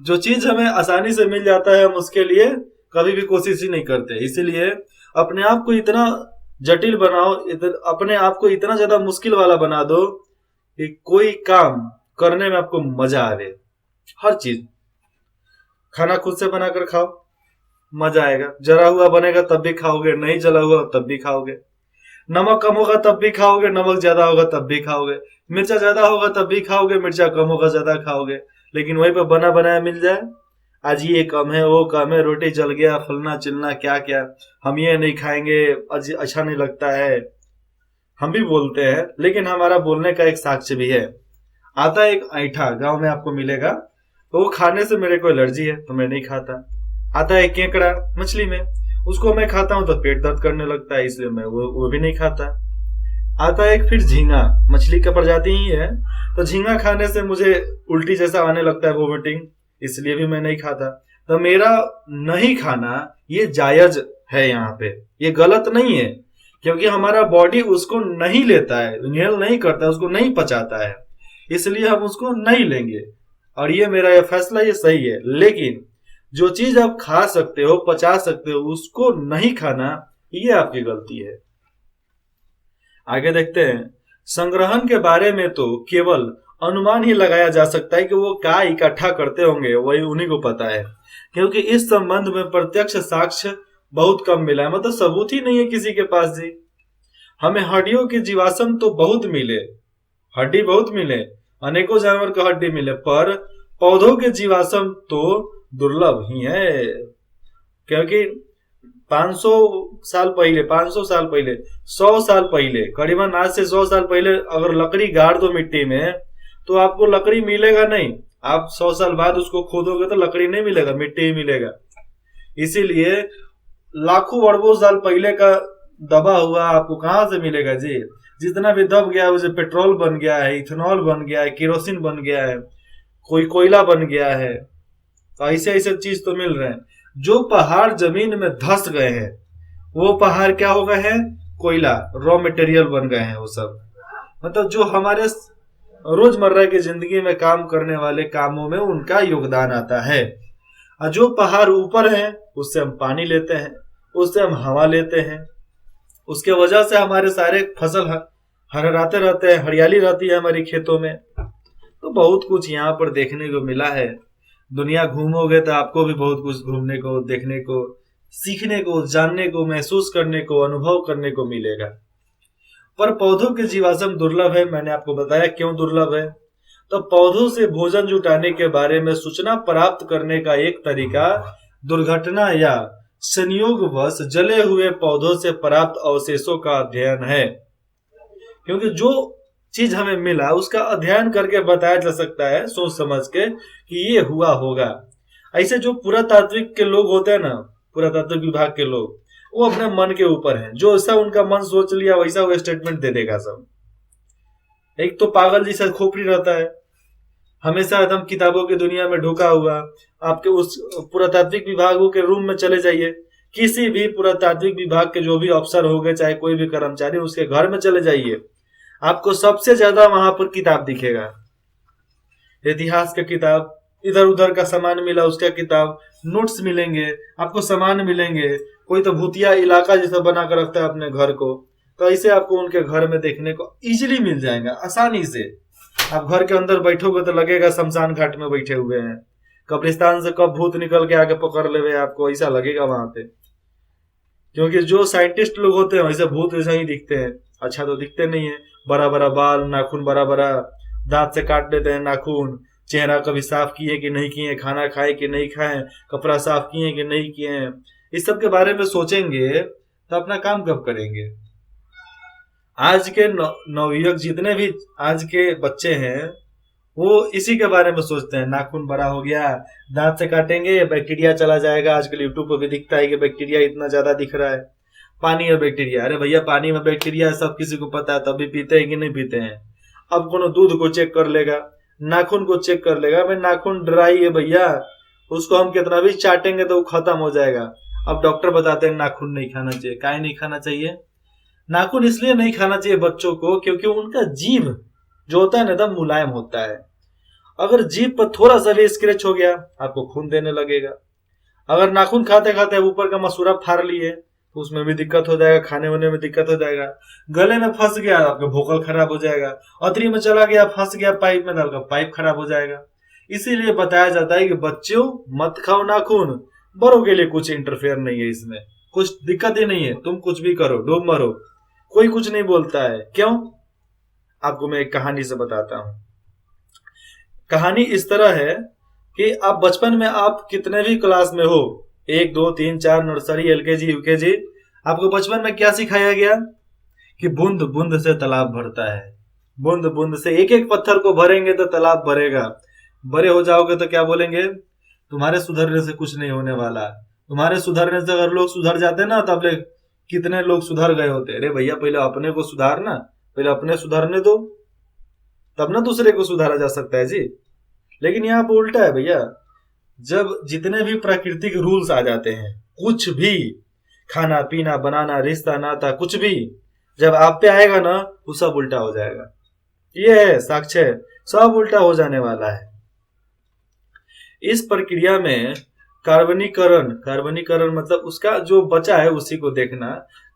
जो चीज हमें आसानी से मिल जाता है हम उसके लिए कभी भी कोशिश ही नहीं करते। इसीलिए अपने आप को इतना जटिल बनाओ, अपने आप को इतना ज्यादा मुश्किल वाला बना दो कि कोई काम करने में आपको मजा आवे। हर चीज, खाना खुद से बनाकर खाओ, मजा आएगा। जला हुआ बनेगा तब भी खाओगे, नहीं जला हुआ तब भी खाओगे। नमक कम होगा तब भी खाओगे, नमक ज्यादा होगा तब भी खाओगे। मिर्चा ज्यादा होगा तब भी खाओगे, मिर्चा कम होगा ज्यादा खाओगे। लेकिन वहीं पर बना बनाया मिल जाए, आज ये कम है वो कम है, रोटी जल गया, फलना चिलना क्या क्या, हम ये नहीं खाएंगे, अच्छा नहीं लगता है, हम भी बोलते हैं। लेकिन हमारा बोलने का एक साक्ष्य भी है। आता है एक ऐठा, गांव में आपको मिलेगा, तो वो खाने से मेरे को एलर्जी है तो मैं नहीं खाता। आता है केकड़ा मछली में, उसको मैं खाता हूं तो पेट दर्द करने लगता है, इसलिए मैं वो भी नहीं खाता। आता है एक फिर झींगा, मछली का प्रजाति ही है, तो झींगा खाने से मुझे उल्टी जैसा आने लगता है, वोमिटिंग, इसलिए भी मैं नहीं खाता। तो मेरा नहीं खाना ये जायज है, यहाँ पे ये गलत नहीं है, क्योंकि हमारा बॉडी उसको नहीं लेता है, इनहेल नहीं करता, उसको नहीं पचाता है, इसलिए हम उसको नहीं लेंगे। और ये मेरा ये फैसला ये सही है। लेकिन जो चीज आप खा सकते हो, पचा सकते हो, उसको नहीं खाना, ये आपकी गलती है। आगे देखते हैं। संग्रहण के बारे में तो केवल अनुमान ही लगाया जा सकता है कि वो क्या इकट्ठा करते होंगे, वही उन्हीं को पता है, क्योंकि इस संबंध में प्रत्यक्ष साक्ष्य बहुत कम मिला है। मतलब सबूत ही नहीं है किसी के पास जी। हमें हड्डियों के जीवाश्म तो बहुत मिले, हड्डी बहुत मिले, अनेकों जानवर का हड्डी मिले, पर पौधों के जीवाश्म तो दुर्लभ ही है। क्योंकि 500 साल पहले, 500 साल पहले, 100 साल पहले, करीबन आज से 100 साल पहले अगर लकड़ी गाड़ दो मिट्टी में तो आपको लकड़ी मिलेगा नहीं। आप 100 साल बाद उसको खोदोगे तो लकड़ी नहीं मिलेगा, मिट्टी ही मिलेगा। इसीलिए लाखों अरबों साल पहले का दबा हुआ आपको कहां से मिलेगा जी? जितना भी दब गया है उसे पेट्रोल बन गया है, इथेनॉल बन गया है, केरोसिन बन गया है, कोई कोयला बन गया है, तो ऐसे ऐसे चीज तो मिल रहे हैं। जो पहाड़ जमीन में धस गए हैं वो पहाड़ क्या हो गए हैं? कोयला, रॉ मटेरियल बन गए हैं वो सब। मतलब जो हमारे रोजमर्रा की जिंदगी में काम करने वाले कामों में उनका योगदान आता है। और जो पहाड़ ऊपर है उससे हम पानी लेते हैं, उससे हम हवा लेते हैं, उसके वजह से हमारे सारे फसल हरराते रहते हैं, हरियाली रहती है हमारी खेतों में। तो बहुत कुछ यहाँ पर देखने को मिला है। दुनिया घूमोगे तो आपको भी बहुत कुछ घूमने को, देखने को, सीखने को, जानने को, महसूस करने को, अनुभव करने को मिलेगा। पर पौधों के जीवाश्म दुर्लभ है। मैंने आपको बताया क्यों दुर्लभ है। तो पौधों से भोजन जुटाने के बारे में सूचना प्राप्त करने का एक तरीका दुर्घटना या संयोगवश जले हुए पौधों से प्राप्त अवशेषों का अध्ययन है। क्योंकि जो चीज हमें मिला उसका अध्ययन करके बताया जा सकता है सोच समझ के कि ये हुआ होगा। ऐसे जो पुरातात्विक के लोग होते हैं ना, पुरातात्विक विभाग के लोग, वो अपने मन के ऊपर है, जो ऐसा उनका मन सोच लिया वैसा वो स्टेटमेंट दे देगा सब। एक तो पागल जैसा खोपड़ी रहता है, हमेशा एकदम किताबों की दुनिया में ढुका हुआ। आपके उस पुरातात्विक विभागों के रूम में चले जाइए, किसी भी पुरातात्विक विभाग के जो भी अफसर हो गए, चाहे कोई भी कर्मचारी, उसके घर में चले जाइए, आपको सबसे ज्यादा वहां पर किताब दिखेगा। इतिहास का किताब, इधर उधर का सामान मिला उसका किताब, नोट्स मिलेंगे, आपको सामान मिलेंगे। कोई तो भूतिया इलाका जैसा बना कर रखता है अपने घर को, तो ऐसे आपको उनके घर में देखने को इजीली मिल जाएगा, आसानी से। आप घर के अंदर बैठोगे तो लगेगा शमशान घाट में बैठे हुए हैं, कब्रिस्तान से कब भूत निकल के आगे पकड़ ले आपको, ऐसा लगेगा वहां पे। क्योंकि जो साइंटिस्ट लोग होते हैं वैसे भूत वैसा ही दिखते हैं, अच्छा तो दिखते नहीं है। बड़ा बड़ा बाल, नाखून बड़ा बड़ा, दांत से काट लेते हैं नाखून, चेहरा कभी साफ किए कि नहीं किए, खाना खाए कि नहीं खाए, कपड़ा साफ किए कि नहीं किए, इस सब के बारे में सोचेंगे तो अपना काम कब करेंगे। आज के नवयुवक जितने भी आज के बच्चे हैं वो इसी के बारे में सोचते हैं। नाखून बड़ा हो गया, दांत से काटेंगे बैक्टीरिया चला जाएगा। आजकल यूट्यूब पर भी दिखता है कि बैक्टीरिया इतना ज्यादा दिख रहा है, पानी में बैक्टीरिया। अरे भैया पानी में बैक्टीरिया सब किसी को पता है, तब भी पीते हैं कि नहीं पीते हैं। अब कोनो दूध को चेक कर लेगा, नाखून को चेक कर लेगा, भाई नाखून ड्राई है भैया, उसको हम कितना भी चाटेंगे तो वो खत्म हो जाएगा। अब डॉक्टर बताते हैं नाखून नहीं खाना चाहिए। काहे नहीं खाना चाहिए? नाखून इसलिए नहीं खाना चाहिए बच्चों को क्योंकि उनका जीभ जो होता है ना एकदम मुलायम होता है। अगर जीभ पर थोड़ा सा भी स्क्रैच हो गया आपको खून देने लगेगा। अगर नाखून खाते खाते ऊपर का मसूरा फाड़ लिए तो उसमें भी दिक्कत हो जाएगा, खाने वाने में दिक्कत हो जाएगा। गले में फंस गया आपका भोकल खराब हो जाएगा। अतरी में चला गया, फंस गया पाइप में, तो आपका पाइप खराब हो जाएगा। इसीलिए बताया जाता है कि बच्चों मत खाओ नाखून, बड़ों के लिए कुछ इंटरफेयर नहीं है, इसमें कुछ दिक्कत ही नहीं है, तुम कुछ भी करो, डूब मरो, कोई कुछ नहीं बोलता है। क्यों? आपको मैं एक कहानी से बताता हूं। कहानी इस तरह है कि आप बचपन में आप कितने भी क्लास में हो, 1 2 3 4 नर्सरी, एलकेजी, यूकेजी, आपको बचपन में क्या सिखाया गया कि बूंद बूंद से तालाब भरता है। बूंद बूंद से एक एक पत्थर को भरेंगे तो तालाब भरेगा। बड़े हो जाओगे तो क्या बोलेंगे? तुम्हारे सुधरने से कुछ नहीं होने वाला। तुम्हारे सुधरने से अगर लोग सुधर जाते ना तब ले कितने लोग सुधर गए होते। अरे भैया पहले अपने को सुधारना, पहले अपने सुधरने दो, तब ना दूसरे को सुधारा जा सकता है जी। लेकिन यहाँ पर उल्टा है भैया, जब जितने भी प्राकृतिक रूल्स आ जाते हैं, कुछ भी खाना पीना बनाना रिश्ता नाता कुछ भी जब आप पे आएगा ना वो सब उल्टा हो जाएगा। ये है साक्ष्य, सब उल्टा हो जाने वाला है। इस प्रक्रिया में कार्बनीकरण, कार्बनीकरण मतलब उसका जो बचा है उसी को देखना,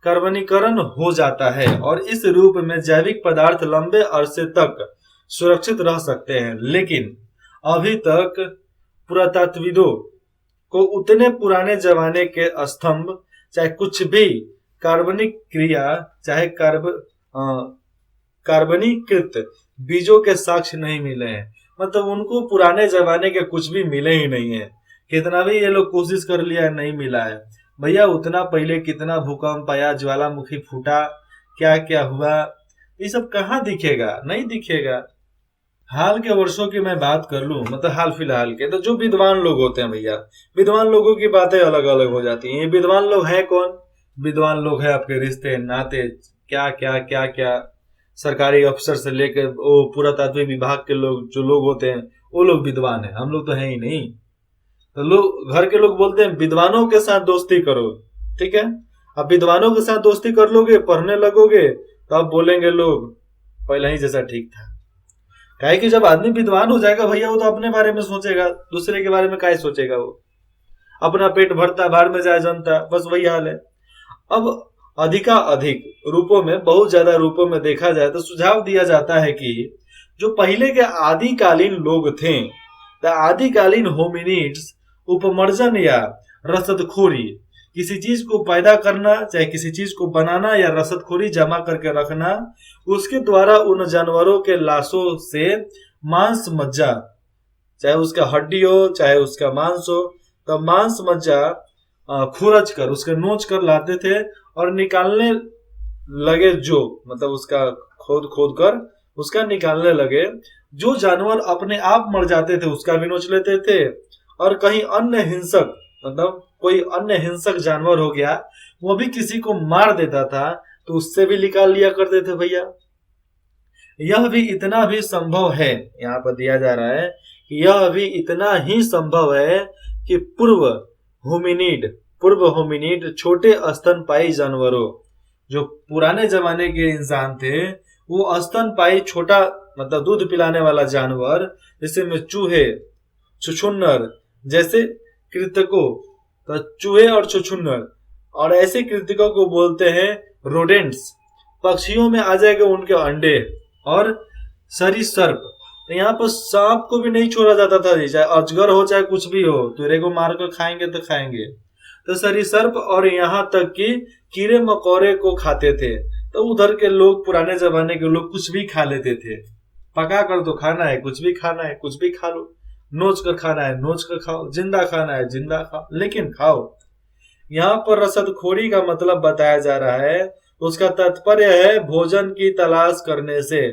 कार्बनीकरण हो जाता है और इस रूप में जैविक पदार्थ लंबे अरसे तक सुरक्षित रह सकते हैं। लेकिन अभी तक पुरातत्वविदों को उतने पुराने जमाने के स्तंभ चाहे कुछ भी कार्बनिक क्रिया चाहे कार्बनीकृत बीजों के साक्ष्य नहीं मिले हैं। मतलब उनको पुराने जमाने के कुछ भी मिले ही नहीं है। कितना भी ये लोग कोशिश कर लिया है, नहीं मिला है भैया। उतना पहले कितना भूकंप आया, ज्वालामुखी फूटा, क्या क्या हुआ, ये सब कहाँ दिखेगा? नहीं दिखेगा। हाल के वर्षों की मैं बात कर लूं, मतलब हाल फिलहाल के, तो जो विद्वान लोग होते हैं भैया, विद्वान लोगों की बातें अलग अलग हो जाती हैं। ये विद्वान लोग हैं कौन? विद्वान लोग हैं आपके रिश्ते नाते, क्या क्या क्या क्या, सरकारी अफसर से लेकर वो पुरातत्व विभाग के लोग जो लोग होते हैं वो लोग विद्वान है। हम लोग तो हैं ही नहीं। तो लोग, घर के लोग बोलते हैं विद्वानों के साथ दोस्ती करो, ठीक है। अब विद्वानों के साथ दोस्ती कर लोगे, पढ़ने लगोगे, तो अब बोलेंगे लोग पहले ही जैसा ठीक था। काहे कि जब आदमी विद्वान हो जाएगा भैया वो तो अपने बारे में सोचेगा, दूसरे के बारे में क्या सोचेगा? वो अपना पेट भरता बाहर में जाए जनता, बस वही हाल है। अब अधिक रूपों में, बहुत ज्यादा रूपों में देखा जाए तो सुझाव दिया जाता है कि जो पहले के आदिकालीन लोग थे, आदिकालीन होमिनिड्स, उपमर्जन या रसदखोरी, किसी चीज को पैदा करना चाहे किसी चीज को बनाना या रसदखोरी जमा करके रखना, उसके द्वारा उन जानवरों के लाशों से मांस मज्जा, चाहे उसका हड्डी हो चाहे उसका मांस हो, तो मांस मज्जा खुरच कर उसके नोच कर लाते थे और निकालने लगे। जो मतलब उसका खोद खोद कर उसका निकालने लगे। जो जानवर अपने आप मर जाते थे उसका भी नोच लेते थे, और कहीं अन्य हिंसक, मतलब कोई अन्य हिंसक जानवर हो गया वो भी किसी को मार देता था तो उससे भी निकाल लिया करते थे भैया। यह भी इतना भी संभव है, यहाँ पर दिया जा रहा है कि यह भी इतना ही संभव है कि पूर्व होमिनिड छोटे स्तनपायी जानवरों, जो पुराने जमाने के इंसान थे, वो स्तनपायी छोटा मतलब दूध पिलाने वाला जानवर, जैसे में चूहे, छुछुन्नर जैसे कृतकों, तो चूहे और छुछुन्नर और ऐसे कृतकों को बोलते हैं रोडेंट्स। पक्षियों में आ जाएगा उनके अंडे और सरीसृप। यहाँ पर सांप को भी नहीं छोड़ा जाता था, चाहे अजगर हो चाहे कुछ भी हो, तेरे को मार कर खाएंगे तो खाएंगे। तो सरीसृप और यहाँ तक कि कीड़े मकोड़े को खाते थे। तो उधर के लोग, पुराने जमाने के लोग कुछ भी खा लेते थे। पका कर तो खाना है, कुछ भी खाना है कुछ भी खा लो, नोच कर खाना है नोच कर खाओ, जिंदा खाना है जिंदा खाओ, लेकिन खाओ। यहाँ पर रसदखोरी का मतलब बताया जा रहा है, उसका तात्पर्य है भोजन की तलाश करने से।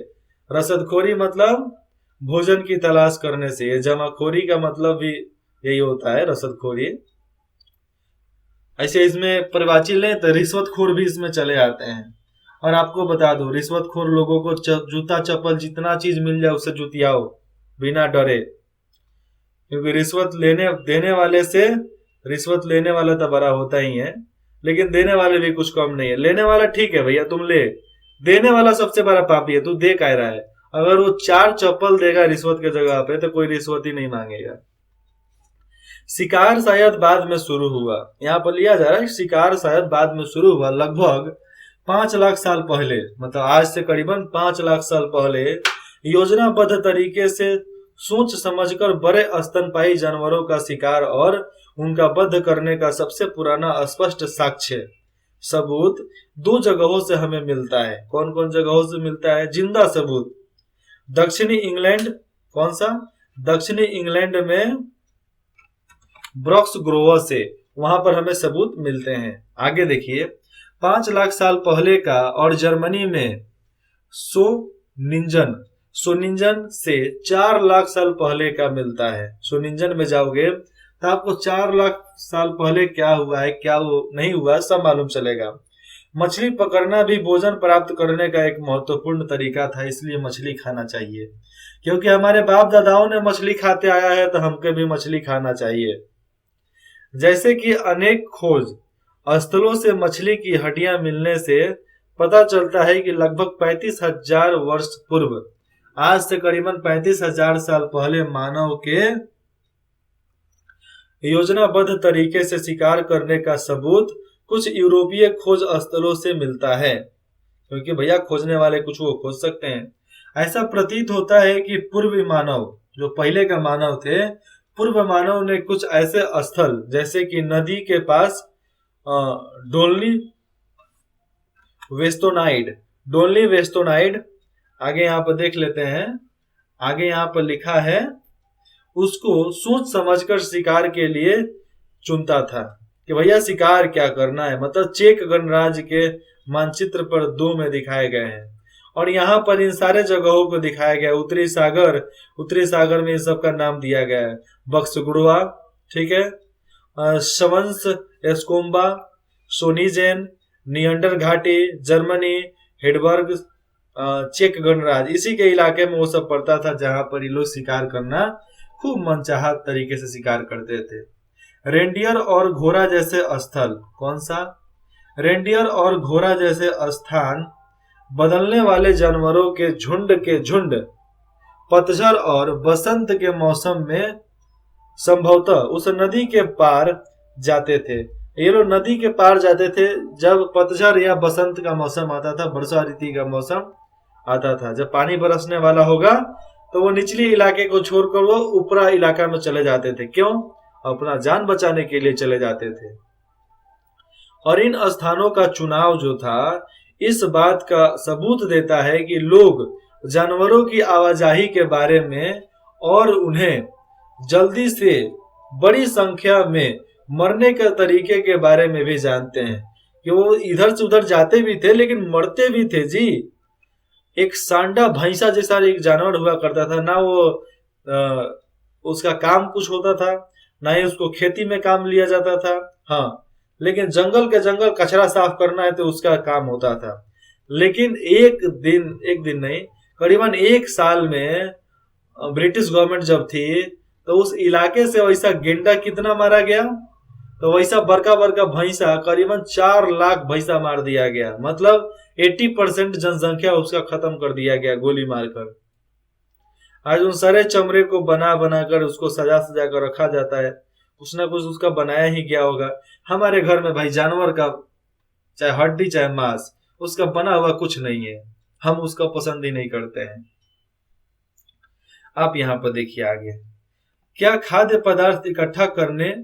रसदखोरी मतलब भोजन की तलाश करने से। जमाखोरी का मतलब भी यही होता है, रसदखोरी। ऐसे इसमें परिभाषित लें तो रिश्वतखोर भी इसमें चले आते हैं। और आपको बता दो, रिश्वतखोर लोगों को जूता चप्पल जितना चीज मिल जाए उससे जुतियाओ, बिना डरे, क्योंकि रिश्वत लेने देने वाले से रिश्वत लेने वाला तो बड़ा होता ही है, लेकिन देने वाले भी कुछ कम नहीं है। लेने वाला ठीक है भैया तुम ले, देने वाला सबसे बड़ा पापी है। तू दे कह रहा है, अगर वो 4 चप्पल देगा रिश्वत के जगह पे तो कोई रिश्वत ही नहीं मांगेगा। शिकार शायद बाद में शुरू हुआ, यहाँ पर लिया जा रहा है शिकार शायद बाद में शुरू हुआ लगभग 5 लाख साल पहले, मतलब आज से करीबन 5 लाख साल पहले योजनाबद्ध तरीके से सोच समझकर बड़े स्तनपायी जानवरों का शिकार और उनका वध करने का सबसे पुराना स्पष्ट साक्ष्य सबूत 2 जगहों से हमें मिलता है। कौन कौन जगहों से मिलता है? जिंदा सबूत दक्षिणी इंग्लैंड, कौन सा? दक्षिणी इंग्लैंड में ब्रॉक्स ग्रोवर से, वहां पर हमें सबूत मिलते हैं। आगे देखिए 5 लाख साल पहले का, और जर्मनी में सोनिंजन से 4 लाख साल पहले का मिलता है। सोनिंजन में जाओगे तो आपको 4 लाख साल पहले क्या हुआ है, क्या वो नहीं हुआ, सब मालूम चलेगा। मछली पकड़ना भी भोजन प्राप्त करने का एक महत्वपूर्ण तरीका था, इसलिए मछली खाना चाहिए। क्योंकि हमारे बाप दादाओं ने मछली खाते आया है तो हमको भी मछली खाना चाहिए। जैसे कि अनेक खोज स्थलों से मछली की हड्डियां मिलने से पता चलता है कि लगभग 35,000 वर्ष पूर्व, आज से करीबन 35,000 साल पहले मानव के योजनाबद्ध तरीके से शिकार करने का सबूत कुछ यूरोपीय खोज स्थलों से मिलता है। क्योंकि भैया खोजने वाले कुछ वो खोज सकते हैं। ऐसा प्रतीत होता है कि पूर्व मानव, जो पहले का मानव थे, पूर्व मानव ने कुछ ऐसे स्थल जैसे कि नदी के पास डोनली वेस्टोनाइड, आगे यहाँ पर देख लेते हैं, आगे यहाँ पर लिखा है, उसको सोच समझकर शिकार के लिए चुनता था कि भैया शिकार क्या करना है। मतलब चेक गणराज्य के मानचित्र पर 2 में दिखाए गए हैं, और यहाँ पर इन सारे जगहों को दिखाया गया है। उत्तरी सागर में इन सब का नाम दिया गया है। बक्सगुड़वा, ठीक है, शवंस एस्कोम्बा, सोनीजेन, नियंडर घाटी, जर्मनी, हेडबर्ग, चेक गणराज्य, इसी के इलाके में वो सब पड़ता था जहां पर ये लोग शिकार करना खूब मनचाहा तरीके से शिकार करते थे। रेंडियर और घोड़ा जैसे स्थल, कौन सा? रेंडियर और घोड़ा जैसे स्थान बदलने वाले जानवरों के झुंड पतझड़ और बसंत के मौसम में संभवतः उस नदी के पार जाते थे। ये लोग नदी के पार जाते थे जब पतझड़ या बसंत का मौसम आता था, वर्षा ऋतु का मौसम आता था। जब पानी बरसने वाला होगा तो वो निचली इलाके को छोड़कर वो ऊपरा इलाका में चले जाते थे। क्यों? अपना जान बचाने के लिए चले जाते थे। और इन स्थानों का चुनाव जो था इस बात का सबूत देता है कि लोग जानवरों की आवाजाही के बारे में और उन्हें जल्दी से बड़ी संख्या में मरने के तरीके के बारे में भी जानते हैं कि वो इधर से उधर जाते भी थे लेकिन मरते भी थे जी। एक सांडा भैंसा जैसा एक जानवर हुआ करता था ना, वो उसका काम कुछ होता था ना ही उसको खेती में काम लिया जाता था। हाँ, लेकिन जंगल के जंगल कचरा साफ करना है तो उसका काम होता था। लेकिन एक दिन नहीं, करीबन 1 साल में ब्रिटिश गवर्नमेंट जब थी तो उस इलाके से वैसा गेंडा कितना मारा गया, तो वैसा बड़का भैंसा करीबन 4 लाख भैंसा मार दिया गया। मतलब 80% जनसंख्या उसका खत्म कर दिया गया गोली मारकर। आज उन सारे चमड़े को बना कर उसको सजा कर रखा जाता है, कुछ ना कुछ उसका बनाया ही गया होगा। हमारे घर में भाई जानवर का चाहे हड्डी चाहे मांस, उसका बना हुआ कुछ नहीं है, हम उसका पसंद ही नहीं करते हैं। आप यहाँ पर देखिए आगे, क्या खाद्य पदार्थ इकट्ठा करने,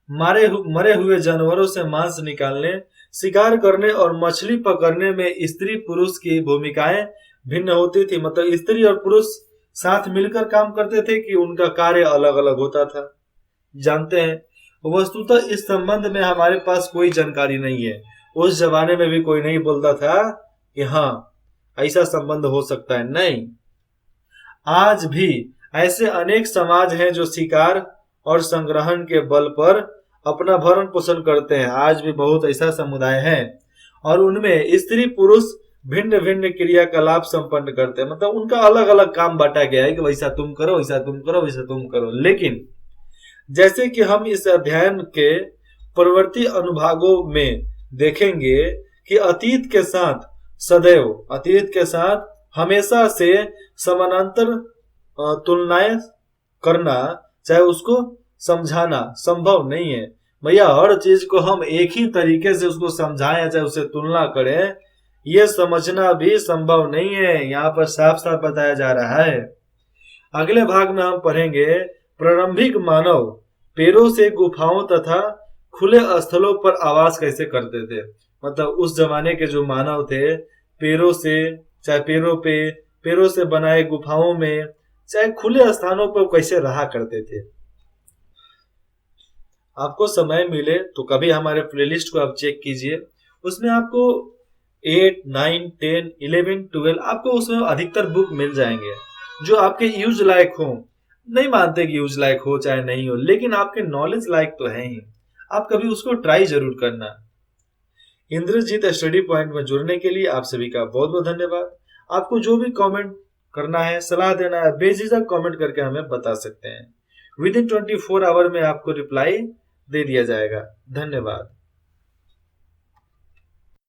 मरे हुए जानवरों से मांस निकालने, शिकार करने और मछली पकड़ने में स्त्री पुरुष की भूमिकाएं भिन्न होती थी। मतलब स्त्री और पुरुष साथ मिलकर काम करते थे कि उनका कार्य अलग अलग होता था, जानते हैं। वस्तुतः इस संबंध में हमारे पास कोई जानकारी नहीं है। उस जमाने में भी कोई नहीं बोलता था कि हाँ ऐसा संबंध हो सकता है, नहीं। आज भी ऐसे अनेक समाज हैं जो शिकार और संग्रहण के बल पर अपना भरण पोषण करते हैं। आज भी बहुत ऐसा समुदाय है और उनमें स्त्री पुरुष भिन्न भिन्न क्रियाकलाप संपन्न करते हैं, मतलब उनका अलग अलग काम बांटा गया है कि वैसा तुम करो, वैसा तुम करो, वैसा तुम करो। लेकिन जैसे कि हम इस अध्ययन के प्रवृत्ति अनुभागों में देखेंगे कि अतीत के साथ सदैव, अतीत के साथ हमेशा से समानांतर तुलनाएं करना, चाहे उसको समझाना संभव नहीं है। भैया हर चीज को हम एक ही तरीके से उसको समझाएं, चाहे उससे तुलना करें, यह समझना भी संभव नहीं है। यहाँ पर साफ साफ बताया जा रहा है। अगले भाग में हम पढ़ेंगे प्रारंभिक मानव पैरों से गुफाओं तथा खुले स्थलों पर आवास कैसे करते थे। मतलब उस जमाने के जो मानव थे, पैरों से, चाहे पैरों से बनाए गुफाओं में, चाहे खुले स्थानों पर कैसे रहा करते थे। आपको समय मिले तो कभी हमारे प्लेलिस्ट को आप चेक कीजिए, उसमें आपको 8, 9, 10, 11, 12 आपको उसमें अधिकतर बुक मिल जाएंगे जो आपके यूज लायक हो। नहीं मानते कि यूज लायक हो चाहे नहीं हो, लेकिन आपके नॉलेज लायक तो है ही। आप कभी उसको ट्राई जरूर करना। इंद्रजीत स्टडी पॉइंट में जुड़ने के लिए आप सभी का बहुत बहुत धन्यवाद। आपको जो भी कमेंट करना है, सलाह देना है, बेझिझक कमेंट करके हमें बता सकते हैं। विदिन 24 आवर में आपको रिप्लाई दे दिया जाएगा। धन्यवाद।